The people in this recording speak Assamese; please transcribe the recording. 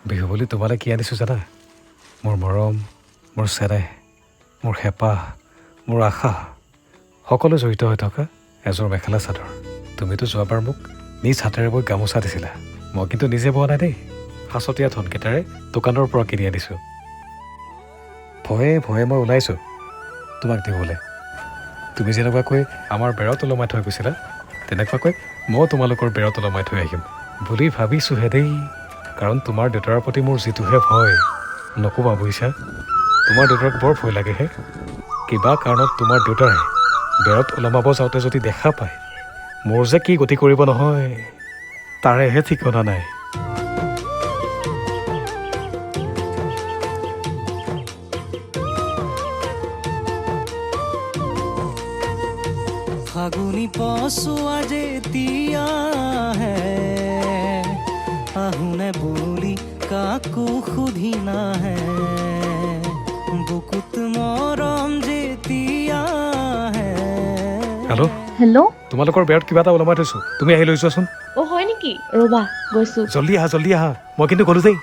বিহু বুলি তোমালৈ কি আনিছোঁ জানা? মোৰ মৰম, মোৰ চেনেহ, মোৰ হেঁপাহ, মোৰ আশা সকলো জড়িত হৈ থকা এযোৰ মেখেলা চাদৰ। তুমিতো যোৱাবাৰ মোক নিজ হাতেৰে বৈ গামোচা দিছিলা। মই কিন্তু নিজে বোৱা নাই দেই, সাঁচতীয়া ধনকেইটাৰে দোকানৰ পৰা কিনি আনিছোঁ। ভয়ে ভয়ে মই ওলাইছোঁ তোমাক দিবলৈ। তুমি যেনেকুৱাকৈ আমাৰ বেৰত ওলমাই থৈ গৈছিলা, তেনেকুৱাকৈ মই তোমালোকৰ বেৰত ওলমাই থৈ আহিম বুলি ভাবিছোঁহে দেই। কাৰণ তোমাৰ দেউতাৰ প্ৰতি মোৰ যিটোহে ভয় নক'বা বুজিছা। তোমাৰ দেউতাক বৰ ভয় লাগেহে। কিবা কাৰণত তোমাৰ দেউতাৰে বেৰত ওলমাব যাওঁতে যদি দেখা পায়, মোৰ যে কি গতি কৰিব নহয় তাৰেহে ঠিকনা নাই। ফাগুনি পচোৱা যেতিয়া হে আহোনে বুলি কাকো সুধি নাহে, বুকুত মৰম যেতিয়া হে। হেল্ল', হেল্ল', তোমালোকৰ বেৰত কিবা এটা ওলমাই থৈছোঁ, তুমি আহি লৈ যোৱাচোন। হয় নেকি? ৰ'বা গৈছো। জল্দি আহা, মই কিন্তু গ'লো দেই।